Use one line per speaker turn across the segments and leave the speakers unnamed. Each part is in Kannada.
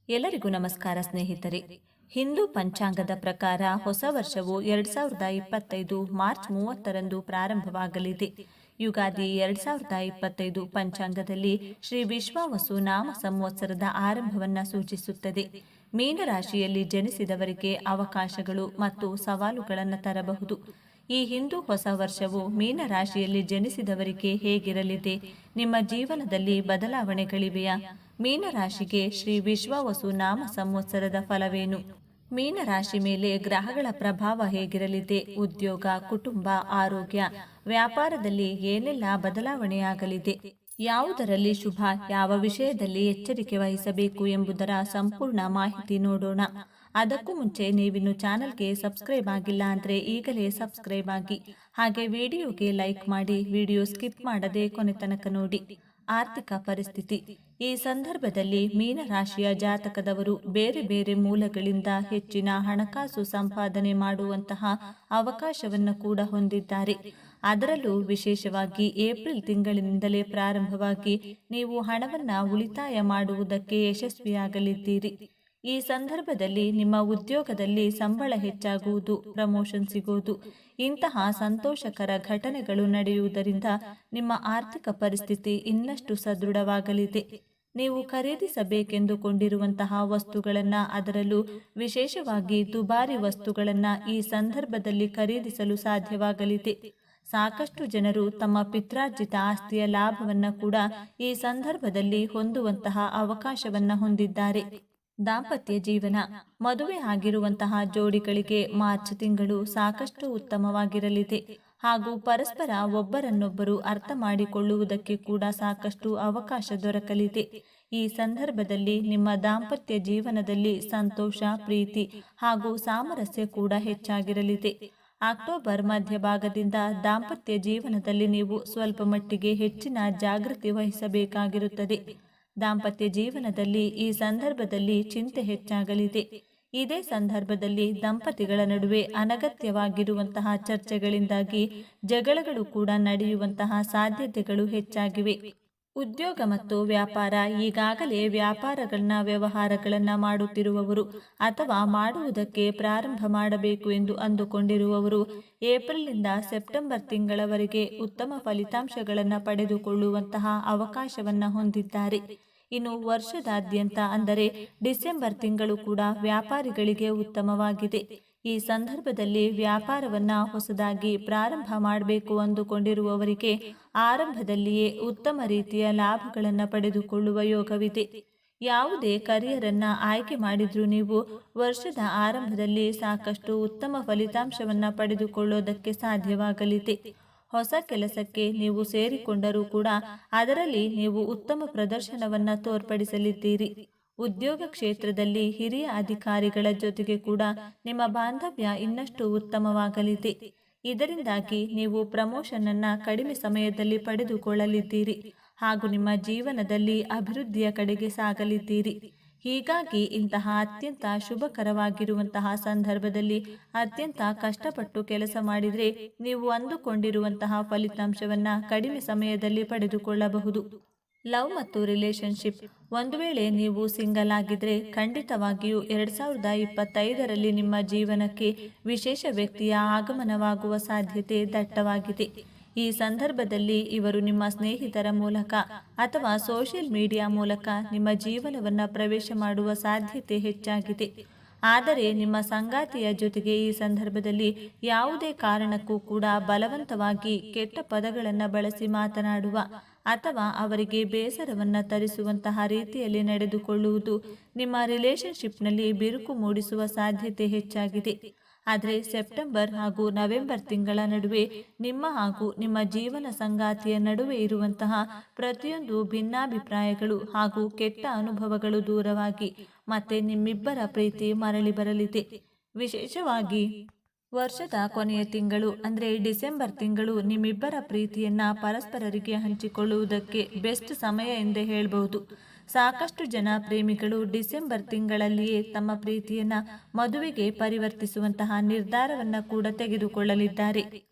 ಎಲ್ಲರಿಗೂ ನಮಸ್ಕಾರ ಸ್ನೇಹಿತರೆ. ಹಿಂದೂ ಪಂಚಾಂಗದ ಪ್ರಕಾರ ಹೊಸ ವರ್ಷವು 2025 ಮಾರ್ಚ್ 30ರಂದು ಪ್ರಾರಂಭವಾಗಲಿದೆ. ಯುಗಾದಿ 2025 ಪಂಚಾಂಗದಲ್ಲಿ ಶ್ರೀ ವಿಶ್ವಾವಸು ನಾಮ ಸಂವತ್ಸರದ ಆರಂಭವನ್ನು ಸೂಚಿಸುತ್ತದೆ. ಮೀನರಾಶಿಯಲ್ಲಿ ಜನಿಸಿದವರಿಗೆ ಅವಕಾಶಗಳು ಮತ್ತು ಸವಾಲುಗಳನ್ನು ತರಬಹುದು. ಈ ಹಿಂದೂ ಹೊಸ ವರ್ಷವು ಮೀನರಾಶಿಯಲ್ಲಿ ಜನಿಸಿದವರಿಗೆ ಹೇಗಿರಲಿದೆ? ನಿಮ್ಮ ಜೀವನದಲ್ಲಿ ಬದಲಾವಣೆಗಳಿವೆಯಾ? ಮೀನರಾಶಿಗೆ ಶ್ರೀ ವಿಶ್ವಾವಸು ನಾಮ ಸಂವತ್ಸರದ ಫಲವೇನು? ಮೀನರಾಶಿ ಮೇಲೆ ಗ್ರಹಗಳ ಪ್ರಭಾವ ಹೇಗಿರಲಿದೆ? ಉದ್ಯೋಗ, ಕುಟುಂಬ, ಆರೋಗ್ಯ, ವ್ಯಾಪಾರದಲ್ಲಿ ಏನೆಲ್ಲ ಬದಲಾವಣೆಯಾಗಲಿದೆ? ಯಾವುದರಲ್ಲಿ ಶುಭ, ಯಾವ ವಿಷಯದಲ್ಲಿ ಎಚ್ಚರಿಕೆ ವಹಿಸಬೇಕು ಎಂಬುದರ ಸಂಪೂರ್ಣ ಮಾಹಿತಿ ನೋಡೋಣ. ಅದಕ್ಕೂ ಮುಂಚೆ ನೀವಿನ್ನು ಚಾನಲ್ಗೆ ಸಬ್ಸ್ಕ್ರೈಬ್ ಆಗಿಲ್ಲ ಅಂದರೆ ಈಗಲೇ ಸಬ್ಸ್ಕ್ರೈಬ್ ಆಗಿ, ಹಾಗೆ ವಿಡಿಯೋಗೆ ಲೈಕ್ ಮಾಡಿ, ವಿಡಿಯೋ ಸ್ಕಿಪ್ ಮಾಡದೆ ಕೊನೆ ತನಕ ನೋಡಿ. ಆರ್ಥಿಕ ಪರಿಸ್ಥಿತಿ. ಈ ಸಂದರ್ಭದಲ್ಲಿ ಮೀನರಾಶಿಯ ಜಾತಕದವರು ಬೇರೆ ಬೇರೆ ಮೂಲಗಳಿಂದ ಹೆಚ್ಚಿನ ಹಣಕಾಸು ಸಂಪಾದನೆ ಮಾಡುವಂತಹ ಅವಕಾಶವನ್ನು ಕೂಡ ಹೊಂದಿದ್ದಾರೆ. ಅದರಲ್ಲೂ ವಿಶೇಷವಾಗಿ ಏಪ್ರಿಲ್ ತಿಂಗಳಿನಿಂದಲೇ ಪ್ರಾರಂಭವಾಗಿ ನೀವು ಹಣವನ್ನು ಉಳಿತಾಯ ಮಾಡುವುದಕ್ಕೆ ಯಶಸ್ವಿಯಾಗಲಿದ್ದೀರಿ. ಈ ಸಂದರ್ಭದಲ್ಲಿ ನಿಮ್ಮ ಉದ್ಯೋಗದಲ್ಲಿ ಸಂಬಳ ಹೆಚ್ಚಾಗುವುದು, ಪ್ರಮೋಷನ್ ಸಿಗುವುದು, ಇಂತಹ ಸಂತೋಷಕರ ಘಟನೆಗಳು ನಡೆಯುವುದರಿಂದ ನಿಮ್ಮ ಆರ್ಥಿಕ ಪರಿಸ್ಥಿತಿ ಇನ್ನಷ್ಟು ಸದೃಢವಾಗಲಿದೆ. ನೀವು ಖರೀದಿಸಬೇಕೆಂದುಕೊಂಡಿರುವಂತಹ ವಸ್ತುಗಳನ್ನು, ಅದರಲ್ಲೂ ವಿಶೇಷವಾಗಿ ದುಬಾರಿ ವಸ್ತುಗಳನ್ನು ಈ ಸಂದರ್ಭದಲ್ಲಿ ಖರೀದಿಸಲು ಸಾಧ್ಯವಾಗಲಿದೆ. ಸಾಕಷ್ಟು ಜನರು ತಮ್ಮ ಪಿತ್ರಾರ್ಜಿತ ಆಸ್ತಿಯ ಲಾಭವನ್ನು ಕೂಡ ಈ ಸಂದರ್ಭದಲ್ಲಿ ಹೊಂದುವಂತಹ ಅವಕಾಶವನ್ನು ಹೊಂದಿದ್ದಾರೆ. ದಾಂಪತ್ಯ ಜೀವನ. ಮದುವೆ ಆಗಿರುವಂತಹ ಜೋಡಿಗಳಿಗೆ ಮಾರ್ಚ್ ತಿಂಗಳು ಸಾಕಷ್ಟು ಉತ್ತಮವಾಗಿರಲಿದೆ ಹಾಗೂ ಪರಸ್ಪರ ಒಬ್ಬರನ್ನೊಬ್ಬರು ಅರ್ಥ ಮಾಡಿಕೊಳ್ಳುವುದಕ್ಕೆ ಕೂಡ ಸಾಕಷ್ಟು ಅವಕಾಶ ದೊರಕಲಿದೆ. ಈ ಸಂದರ್ಭದಲ್ಲಿ ನಿಮ್ಮ ದಾಂಪತ್ಯ ಜೀವನದಲ್ಲಿ ಸಂತೋಷ, ಪ್ರೀತಿ ಹಾಗೂ ಸಾಮರಸ್ಯ ಕೂಡ ಹೆಚ್ಚಾಗಿರಲಿದೆ. ಅಕ್ಟೋಬರ್ ಮಧ್ಯಭಾಗದಿಂದ ದಾಂಪತ್ಯ ಜೀವನದಲ್ಲಿ ನೀವು ಸ್ವಲ್ಪ ಮಟ್ಟಿಗೆ ಹೆಚ್ಚಿನ ಜಾಗೃತಿ ವಹಿಸಬೇಕಾಗಿರುತ್ತದೆ. ದಾಂಪತ್ಯ ಜೀವನದಲ್ಲಿ ಈ ಸಂದರ್ಭದಲ್ಲಿ ಚಿಂತೆ ಹೆಚ್ಚಾಗಲಿದೆ. ಇದೇ ಸಂದರ್ಭದಲ್ಲಿ ದಂಪತಿಗಳ ನಡುವೆ ಅನಗತ್ಯವಾಗಿರುವಂತಹ ಚರ್ಚೆಗಳಿಂದಾಗಿ ಜಗಳಗಳು ಕೂಡ ನಡೆಯುವಂತಹ ಸಾಧ್ಯತೆಗಳು ಹೆಚ್ಚಾಗಿವೆ. ಉದ್ಯೋಗ ಮತ್ತು ವ್ಯಾಪಾರ. ಈಗಾಗಲೇ ವ್ಯವಹಾರಗಳನ್ನು ಮಾಡುತ್ತಿರುವವರು ಅಥವಾ ಮಾಡುವುದಕ್ಕೆ ಪ್ರಾರಂಭ ಮಾಡಬೇಕು ಎಂದು ಅಂದುಕೊಂಡಿರುವವರು ಏಪ್ರಿಲ್ನಿಂದ ಸೆಪ್ಟೆಂಬರ್ ತಿಂಗಳವರೆಗೆ ಉತ್ತಮ ಫಲಿತಾಂಶಗಳನ್ನು ಪಡೆದುಕೊಳ್ಳುವಂತಹ ಅವಕಾಶವನ್ನು ಹೊಂದಿದ್ದಾರೆ. ಇನ್ನು ವರ್ಷದಾದ್ಯಂತ ಅಂದರೆ ಡಿಸೆಂಬರ್ ತಿಂಗಳು ಕೂಡ ವ್ಯಾಪಾರಿಗಳಿಗೆ ಉತ್ತಮವಾಗಿದೆ. ಈ ಸಂದರ್ಭದಲ್ಲಿ ವ್ಯಾಪಾರವನ್ನು ಹೊಸದಾಗಿ ಪ್ರಾರಂಭ ಮಾಡಬೇಕು ಅಂದುಕೊಂಡಿರುವವರಿಗೆ ಆರಂಭದಲ್ಲಿಯೇ ಉತ್ತಮ ರೀತಿಯ ಲಾಭಗಳನ್ನು ಪಡೆದುಕೊಳ್ಳುವ ಯೋಗವಿದೆ. ಯಾವುದೇ ಕರಿಯರನ್ನು ಆಯ್ಕೆ ಮಾಡಿದ್ರೂ ನೀವು ವರ್ಷದ ಆರಂಭದಲ್ಲಿ ಸಾಕಷ್ಟು ಉತ್ತಮ ಫಲಿತಾಂಶವನ್ನು ಪಡೆದುಕೊಳ್ಳೋದಕ್ಕೆ ಸಾಧ್ಯವಾಗಲಿದೆ. ಹೊಸ ಕೆಲಸಕ್ಕೆ ನೀವು ಸೇರಿಕೊಂಡರೂ ಕೂಡ ಅದರಲ್ಲಿ ನೀವು ಉತ್ತಮ ಪ್ರದರ್ಶನವನ್ನು ತೋರ್ಪಡಿಸಲಿದ್ದೀರಿ. ಉದ್ಯೋಗ ಕ್ಷೇತ್ರದಲ್ಲಿ ಹಿರಿಯ ಅಧಿಕಾರಿಗಳ ಜೊತೆಗೆ ಕೂಡ ನಿಮ್ಮ ಬಾಂಧವ್ಯ ಇನ್ನಷ್ಟು ಉತ್ತಮವಾಗಲಿದೆ. ಇದರಿಂದಾಗಿ ನೀವು ಪ್ರಮೋಷನ್ ಅನ್ನು ಕಡಿಮೆ ಸಮಯದಲ್ಲಿ ಪಡೆದುಕೊಳ್ಳಲಿದ್ದೀರಿ ಹಾಗೂ ನಿಮ್ಮ ಜೀವನದಲ್ಲಿ ಅಭಿವೃದ್ಧಿಯ ಕಡೆಗೆ ಸಾಗಲಿದ್ದೀರಿ. ಹೀಗಾಗಿ ಇಂತಹ ಅತ್ಯಂತ ಶುಭಕರವಾಗಿರುವಂತಹ ಸಂದರ್ಭದಲ್ಲಿ ಅತ್ಯಂತ ಕಷ್ಟಪಟ್ಟು ಕೆಲಸ ಮಾಡಿದರೆ ನೀವು ಅಂದುಕೊಂಡಿರುವಂತಹ ಫಲಿತಾಂಶವನ್ನು ಕಡಿಮೆ ಸಮಯದಲ್ಲಿ ಪಡೆದುಕೊಳ್ಳಬಹುದು. ಲವ್ ಮತ್ತು ರಿಲೇಶನ್ಶಿಪ್. ಒಂದು ವೇಳೆ ನೀವು ಸಿಂಗಲ್ ಆಗಿದ್ರೆ ಖಂಡಿತವಾಗಿಯೂ 2025ರಲ್ಲಿ ನಿಮ್ಮ ಜೀವನಕ್ಕೆ ವಿಶೇಷ ವ್ಯಕ್ತಿಯ ಆಗಮನವಾಗುವ ಸಾಧ್ಯತೆ ದಟ್ಟವಾಗಿದೆ. ಈ ಸಂದರ್ಭದಲ್ಲಿ ಇವರು ನಿಮ್ಮ ಸ್ನೇಹಿತರ ಮೂಲಕ ಅಥವಾ ಸೋಷಿಯಲ್ ಮೀಡಿಯಾ ಮೂಲಕ ನಿಮ್ಮ ಜೀವನವನ್ನು ಪ್ರವೇಶ ಮಾಡುವ ಸಾಧ್ಯತೆ ಹೆಚ್ಚಾಗಿದೆ. ಆದರೆ ನಿಮ್ಮ ಸಂಗಾತಿಯ ಜೊತೆಗೆ ಈ ಸಂದರ್ಭದಲ್ಲಿ ಯಾವುದೇ ಕಾರಣಕ್ಕೂ ಕೂಡ ಬಲವಂತವಾಗಿ ಕೆಟ್ಟ ಪದಗಳನ್ನು ಬಳಸಿ ಮಾತನಾಡುವ ಅಥವಾ ಅವರಿಗೆ ಬೇಸರವನ್ನು ತರಿಸುವಂತಹ ರೀತಿಯಲ್ಲಿ ನಡೆದುಕೊಳ್ಳುವುದು ನಿಮ್ಮ ರಿಲೇಶನ್ಶಿಪ್ನಲ್ಲಿ ಬಿರುಕು ಮೂಡಿಸುವ ಸಾಧ್ಯತೆ ಹೆಚ್ಚಾಗಿದೆ. ಆದರೆ ಸೆಪ್ಟೆಂಬರ್ ಹಾಗೂ ನವೆಂಬರ್ ತಿಂಗಳ ನಡುವೆ ನಿಮ್ಮ ಹಾಗೂ ನಿಮ್ಮ ಜೀವನ ಸಂಗಾತಿಯ ನಡುವೆ ಇರುವಂತಹ ಪ್ರತಿಯೊಂದು ಭಿನ್ನಾಭಿಪ್ರಾಯಗಳು ಹಾಗೂ ಕೆಟ್ಟ ಅನುಭವಗಳು ದೂರವಾಗಿ ಮತ್ತೆ ನಿಮ್ಮಿಬ್ಬರ ಪ್ರೀತಿ ಮರಳಿ ಬರಲಿದೆ. ವಿಶೇಷವಾಗಿ ವರ್ಷದ ಕೊನೆಯ ತಿಂಗಳು ಅಂದರೆ ಡಿಸೆಂಬರ್ ತಿಂಗಳು ನಿಮ್ಮಿಬ್ಬರ ಪ್ರೀತಿಯನ್ನು ಪರಸ್ಪರರಿಗೆ ಹಂಚಿಕೊಳ್ಳುವುದಕ್ಕೆ ಬೆಸ್ಟ್ ಸಮಯ ಎಂದೇ ಹೇಳಬಹುದು. ಸಾಕಷ್ಟು ಜನ ಪ್ರೇಮಿಗಳು ಡಿಸೆಂಬರ್ ತಿಂಗಳಲ್ಲಿಯೇ ತಮ್ಮ ಪ್ರೀತಿಯನ್ನು ಮದುವೆಗೆ ಪರಿವರ್ತಿಸುವಂತಹ ನಿರ್ಧಾರವನ್ನು ಕೂಡ ತೆಗೆದುಕೊಳ್ಳಲಿದ್ದಾರೆ.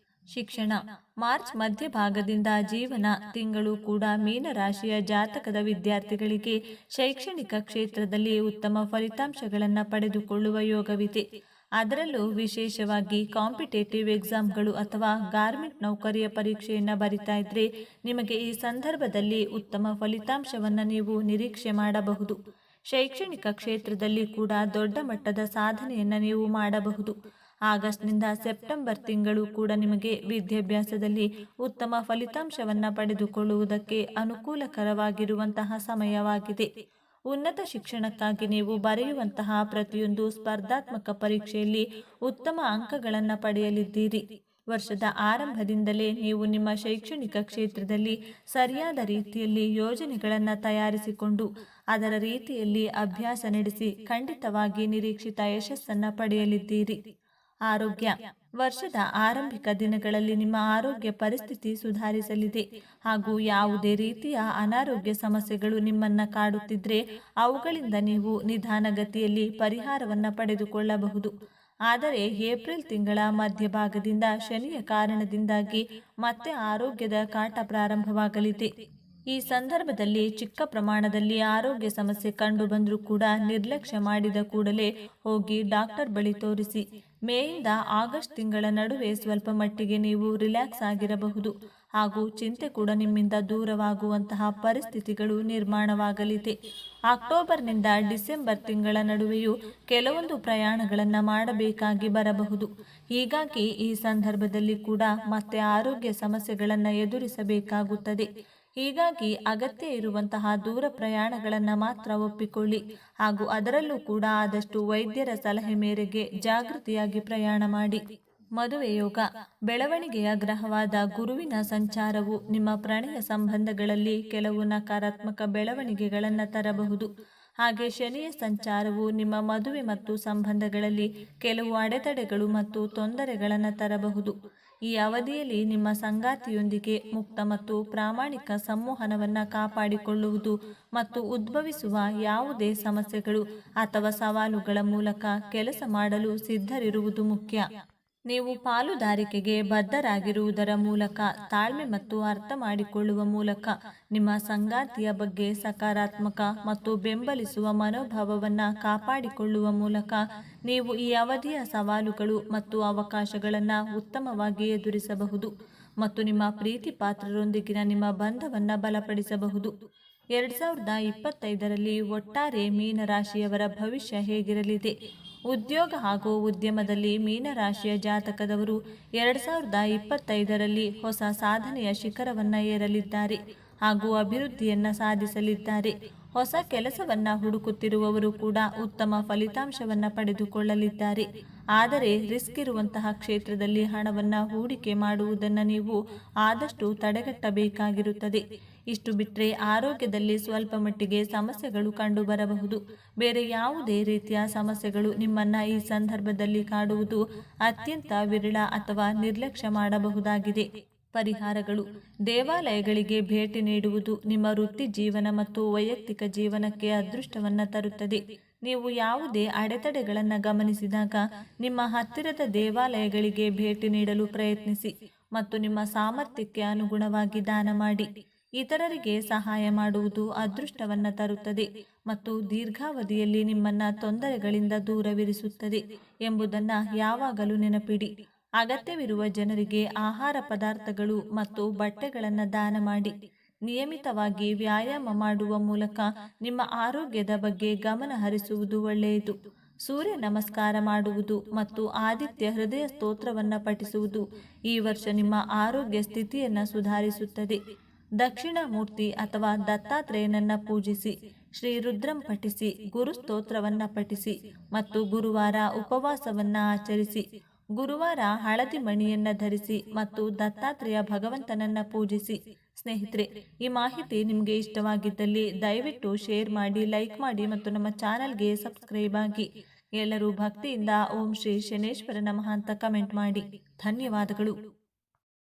ಶಿಕ್ಷಣ ಮಾರ್ಚ್ ಮಧ್ಯಭಾಗದಿಂದ ಜೀವನ ತಿಂಗಳು ಕೂಡ ಮೀನರಾಶಿಯ ಜಾತಕದ ವಿದ್ಯಾರ್ಥಿಗಳಿಗೆ ಶೈಕ್ಷಣಿಕ ಕ್ಷೇತ್ರದಲ್ಲಿ ಉತ್ತಮ ಫಲಿತಾಂಶಗಳನ್ನು ಪಡೆದುಕೊಳ್ಳುವ ಯೋಗವಿದೆ. ಅದರಲ್ಲೂ ವಿಶೇಷವಾಗಿ ಕಾಂಪಿಟೇಟಿವ್ ಎಕ್ಸಾಮ್ಗಳು ಅಥವಾ ಗಾರ್ಮೆಂಟ್ ನೌಕರಿಯ ಪರೀಕ್ಷೆಯನ್ನು ಬರಿತಾ ಇದ್ರೆ ನಿಮಗೆ ಈ ಸಂದರ್ಭದಲ್ಲಿ ಉತ್ತಮ ಫಲಿತಾಂಶವನ್ನು ನೀವು ನಿರೀಕ್ಷೆ ಮಾಡಬಹುದು. ಶೈಕ್ಷಣಿಕ ಕ್ಷೇತ್ರದಲ್ಲಿ ಕೂಡ ದೊಡ್ಡ ಮಟ್ಟದ ಸಾಧನೆಯನ್ನು ನೀವು ಮಾಡಬಹುದು. ಆಗಸ್ಟ್ನಿಂದ ಸೆಪ್ಟೆಂಬರ್ ತಿಂಗಳು ಕೂಡ ನಿಮಗೆ ವಿದ್ಯಾಭ್ಯಾಸದಲ್ಲಿ ಉತ್ತಮ ಫಲಿತಾಂಶವನ್ನು ಪಡೆದುಕೊಳ್ಳುವುದಕ್ಕೆ ಅನುಕೂಲಕರವಾಗಿರುವಂತಹ ಸಮಯವಾಗಿದೆ. ಉನ್ನತ ಶಿಕ್ಷಣಕ್ಕಾಗಿ ನೀವು ಬರೆಯುವಂತಹ ಪ್ರತಿಯೊಂದು ಸ್ಪರ್ಧಾತ್ಮಕ ಪರೀಕ್ಷೆಯಲ್ಲಿ ಉತ್ತಮ ಅಂಕಗಳನ್ನು ಪಡೆಯಲಿದ್ದೀರಿ. ವರ್ಷದ ಆರಂಭದಿಂದಲೇ ನೀವು ನಿಮ್ಮ ಶೈಕ್ಷಣಿಕ ಕ್ಷೇತ್ರದಲ್ಲಿ ಸರಿಯಾದ ರೀತಿಯಲ್ಲಿ ಯೋಜನೆಗಳನ್ನು ತಯಾರಿಸಿಕೊಂಡು ಅದರ ರೀತಿಯಲ್ಲಿ ಅಭ್ಯಾಸ ನಡೆಸಿ ಖಂಡಿತವಾಗಿ ನಿರೀಕ್ಷಿತ ಯಶಸ್ಸನ್ನು ಪಡೆಯಲಿದ್ದೀರಿ. ಆರೋಗ್ಯ ವರ್ಷದ ಆರಂಭಿಕ ದಿನಗಳಲ್ಲಿ ನಿಮ್ಮ ಆರೋಗ್ಯ ಪರಿಸ್ಥಿತಿ ಸುಧಾರಿಸಲಿದೆ ಹಾಗೂ ಯಾವುದೇ ರೀತಿಯ ಅನಾರೋಗ್ಯ ಸಮಸ್ಯೆಗಳು ನಿಮ್ಮನ್ನು ಕಾಡುತ್ತಿದ್ದರೆ ಅವುಗಳಿಂದ ನೀವು ನಿಧಾನಗತಿಯಲ್ಲಿ ಪರಿಹಾರವನ್ನು ಪಡೆದುಕೊಳ್ಳಬಹುದು. ಆದರೆ ಏಪ್ರಿಲ್ ತಿಂಗಳ ಮಧ್ಯಭಾಗದಿಂದ ಶನಿಯ ಕಾರಣದಿಂದಾಗಿ ಮತ್ತೆ ಆರೋಗ್ಯದ ಕಾಟ ಪ್ರಾರಂಭವಾಗಲಿದೆ. ಈ ಸಂದರ್ಭದಲ್ಲಿ ಚಿಕ್ಕ ಪ್ರಮಾಣದಲ್ಲಿ ಆರೋಗ್ಯ ಸಮಸ್ಯೆ ಕಂಡು ಬಂದರೂ ಕೂಡ ನಿರ್ಲಕ್ಷ್ಯ ಮಾಡಿದ ಕೂಡಲೇ ಹೋಗಿ ಡಾಕ್ಟರ್ ಬಳಿ ತೋರಿಸಿ. ಮೇಯಿಂದ ಆಗಸ್ಟ್ ತಿಂಗಳ ನಡುವೆ ಸ್ವಲ್ಪ ಮಟ್ಟಿಗೆ ನೀವು ರಿಲ್ಯಾಕ್ಸ್ ಆಗಿರಬಹುದು ಹಾಗೂ ಚಿಂತೆ ಕೂಡ ನಿಮ್ಮಿಂದ ದೂರವಾಗುವಂತಹ ಪರಿಸ್ಥಿತಿಗಳು ನಿರ್ಮಾಣವಾಗಲಿದೆ. ಅಕ್ಟೋಬರ್ನಿಂದ ಡಿಸೆಂಬರ್ ತಿಂಗಳ ನಡುವೆಯೂ ಕೆಲವೊಂದು ಪ್ರಯಾಣಗಳನ್ನು ಮಾಡಬೇಕಾಗಿ ಬರಬಹುದು. ಹೀಗಾಗಿ ಈ ಸಂದರ್ಭದಲ್ಲಿ ಕೂಡ ಮತ್ತೆ ಆರೋಗ್ಯ ಸಮಸ್ಯೆಗಳನ್ನು ಎದುರಿಸಬೇಕಾಗುತ್ತದೆ. ಹೀಗಾಗಿ ಅಗತ್ಯ ಇರುವಂತಹ ದೂರ ಪ್ರಯಾಣಗಳನ್ನು ಮಾತ್ರ ಒಪ್ಪಿಕೊಳ್ಳಿ ಹಾಗೂ ಅದರಲ್ಲೂ ಕೂಡ ಆದಷ್ಟು ವೈದ್ಯರ ಸಲಹೆ ಮೇರೆಗೆ ಜಾಗೃತಿಯಾಗಿ ಪ್ರಯಾಣ ಮಾಡಿ. ಮದುವೆ ಯೋಗ ಬೆಳವಣಿಗೆಯ ಗ್ರಹವಾದ ಗುರುವಿನ ಸಂಚಾರವು ನಿಮ್ಮ ಪ್ರಣಯ ಸಂಬಂಧಗಳಲ್ಲಿ ಕೆಲವು ನಕಾರಾತ್ಮಕ ಬೆಳವಣಿಗೆಗಳನ್ನು ತರಬಹುದು. ಹಾಗೆ ಶನಿಯ ಸಂಚಾರವು ನಿಮ್ಮ ಮದುವೆ ಮತ್ತು ಸಂಬಂಧಗಳಲ್ಲಿ ಕೆಲವು ಅಡೆತಡೆಗಳು ಮತ್ತು ತೊಂದರೆಗಳನ್ನು ತರಬಹುದು. ಈ ಅವಧಿಯಲ್ಲಿ ನಿಮ್ಮ ಸಂಗಾತಿಯೊಂದಿಗೆ ಮುಕ್ತ ಮತ್ತು ಪ್ರಾಮಾಣಿಕ ಸಂವಹನವನ್ನು ಕಾಪಾಡಿಕೊಳ್ಳುವುದು ಮತ್ತು ಉದ್ಭವಿಸುವ ಯಾವುದೇ ಸಮಸ್ಯೆಗಳು ಅಥವಾ ಸವಾಲುಗಳ ಮೂಲಕ ಕೆಲಸ ಮಾಡಲು ಸಿದ್ಧರಿರುವುದು ಮುಖ್ಯ. ನೀವು ಪಾಲುದಾರಿಕೆಗೆ ಬದ್ಧರಾಗಿರುವುದರ ಮೂಲಕ ತಾಳ್ಮೆ ಮತ್ತು ಅರ್ಥ ಮಾಡಿಕೊಳ್ಳುವ ಮೂಲಕ ನಿಮ್ಮ ಸಂಗಾತಿಯ ಬಗ್ಗೆ ಸಕಾರಾತ್ಮಕ ಮತ್ತು ಬೆಂಬಲಿಸುವ ಮನೋಭಾವವನ್ನು ಕಾಪಾಡಿಕೊಳ್ಳುವ ಮೂಲಕ ನೀವು ಈ ಅವಧಿಯ ಸವಾಲುಗಳು ಮತ್ತು ಅವಕಾಶಗಳನ್ನು ಉತ್ತಮವಾಗಿ ಎದುರಿಸಬಹುದು ಮತ್ತು ನಿಮ್ಮ ಪ್ರೀತಿ ಪಾತ್ರರೊಂದಿಗಿನ ನಿಮ್ಮ ಬಂಧವನ್ನು ಬಲಪಡಿಸಬಹುದು. 2025ರಲ್ಲಿ ಒಟ್ಟಾರೆ ಮೀನರಾಶಿಯವರ ಭವಿಷ್ಯ ಹೇಗಿರಲಿದೆ? ಉದ್ಯೋಗ ಹಾಗೂ ಉದ್ಯಮದಲ್ಲಿ ಮೀನರಾಶಿಯ ಜಾತಕದವರು 2025ರಲ್ಲಿ ಹೊಸ ಸಾಧನೆಯ ಶಿಖರವನ್ನು ಏರಲಿದ್ದಾರೆ ಹಾಗೂ ಅಭಿವೃದ್ಧಿಯನ್ನು ಸಾಧಿಸಲಿದ್ದಾರೆ. ಹೊಸ ಕೆಲಸವನ್ನು ಹುಡುಕುತ್ತಿರುವವರು ಕೂಡ ಉತ್ತಮ ಫಲಿತಾಂಶವನ್ನು ಪಡೆದುಕೊಳ್ಳಲಿದ್ದಾರೆ. ಆದರೆ ರಿಸ್ಕ್ ಇರುವಂತಹ ಕ್ಷೇತ್ರದಲ್ಲಿ ಹಣವನ್ನು ಹೂಡಿಕೆ ಮಾಡುವುದನ್ನು ನೀವು ಆದಷ್ಟು ತಡೆಗಟ್ಟಬೇಕಾಗಿರುತ್ತದೆ. ಇಷ್ಟು ಬಿಟ್ಟರೆ ಆರೋಗ್ಯದಲ್ಲಿ ಸ್ವಲ್ಪ ಮಟ್ಟಿಗೆ ಸಮಸ್ಯೆಗಳು ಕಂಡುಬರಬಹುದು. ಬೇರೆ ಯಾವುದೇ ರೀತಿಯ ಸಮಸ್ಯೆಗಳು ನಿಮ್ಮನ್ನು ಈ ಸಂದರ್ಭದಲ್ಲಿ ಕಾಡುವುದು ಅತ್ಯಂತ ವಿರಳ ಅಥವಾ ನಿರ್ಲಕ್ಷ್ಯ ಮಾಡಬಹುದಾಗಿದೆ. ಪರಿಹಾರಗಳು ದೇವಾಲಯಗಳಿಗೆ ಭೇಟಿ ನೀಡುವುದು ನಿಮ್ಮ ವೃತ್ತಿ ಜೀವನ ಮತ್ತು ವೈಯಕ್ತಿಕ ಜೀವನಕ್ಕೆ ಅದೃಷ್ಟವನ್ನು ತರುತ್ತದೆ. ನೀವು ಯಾವುದೇ ಅಡೆತಡೆಗಳನ್ನು ಗಮನಿಸಿದಾಗ ನಿಮ್ಮ ಹತ್ತಿರದ ದೇವಾಲಯಗಳಿಗೆ ಭೇಟಿ ನೀಡಲು ಪ್ರಯತ್ನಿಸಿ ಮತ್ತು ನಿಮ್ಮ ಸಾಮರ್ಥ್ಯಕ್ಕೆ ಅನುಗುಣವಾಗಿ ದಾನ ಮಾಡಿ. ಇತರರಿಗೆ ಸಹಾಯ ಮಾಡುವುದು ಅದೃಷ್ಟವನ್ನು ತರುತ್ತದೆ ಮತ್ತು ದೀರ್ಘಾವಧಿಯಲ್ಲಿ ನಿಮ್ಮನ್ನು ತೊಂದರೆಗಳಿಂದ ದೂರವಿರಿಸುತ್ತದೆ ಎಂಬುದನ್ನು ಯಾವಾಗಲೂ ನೆನಪಿಡಿ. ಅಗತ್ಯವಿರುವ ಜನರಿಗೆ ಆಹಾರ ಪದಾರ್ಥಗಳು ಮತ್ತು ಬಟ್ಟೆಗಳನ್ನು ದಾನ ಮಾಡಿ. ನಿಯಮಿತವಾಗಿ ವ್ಯಾಯಾಮ ಮಾಡುವ ಮೂಲಕ ನಿಮ್ಮ ಆರೋಗ್ಯದ ಬಗ್ಗೆ ಗಮನ ಹರಿಸುವುದು ಒಳ್ಳೆಯದು. ಸೂರ್ಯ ನಮಸ್ಕಾರ ಮಾಡುವುದು ಮತ್ತು ಆದಿತ್ಯ ಹೃದಯ ಸ್ತೋತ್ರವನ್ನು ಪಠಿಸುವುದು ಈ ವರ್ಷ ನಿಮ್ಮ ಆರೋಗ್ಯ ಸ್ಥಿತಿಯನ್ನು ಸುಧಾರಿಸುತ್ತದೆ. ದಕ್ಷಿಣ ಮೂರ್ತಿ ಅಥವಾ ದತ್ತಾತ್ರೇಯನನ್ನು ಪೂಜಿಸಿ, ಶ್ರೀ ರುದ್ರಂ ಪಠಿಸಿ, ಗುರು ಸ್ತೋತ್ರವನ್ನು ಪಠಿಸಿ ಮತ್ತು ಗುರುವಾರ ಉಪವಾಸವನ್ನು ಆಚರಿಸಿ. ಗುರುವಾರ ಹಳದಿ ಮಣಿಯನ್ನು ಧರಿಸಿ ಮತ್ತು ದತ್ತಾತ್ರೇಯ ಭಗವಂತನನ್ನು ಪೂಜಿಸಿ. ಸ್ನೇಹಿತರೆ, ಈ ಮಾಹಿತಿ ನಿಮಗೆ ಇಷ್ಟವಾಗಿದ್ದಲ್ಲಿ ದಯವಿಟ್ಟು ಶೇರ್ ಮಾಡಿ, ಲೈಕ್ ಮಾಡಿ ಮತ್ತು ನಮ್ಮ ಚಾನಲ್ಗೆ ಸಬ್ಸ್ಕ್ರೈಬ್ ಆಗಿ. ಎಲ್ಲರೂ ಭಕ್ತಿಯಿಂದ ಓಂ ಶ್ರೀ ಶನೇಶ್ವರ ನಮಃ ಅಂತ ಕಮೆಂಟ್ ಮಾಡಿ. ಧನ್ಯವಾದಗಳು.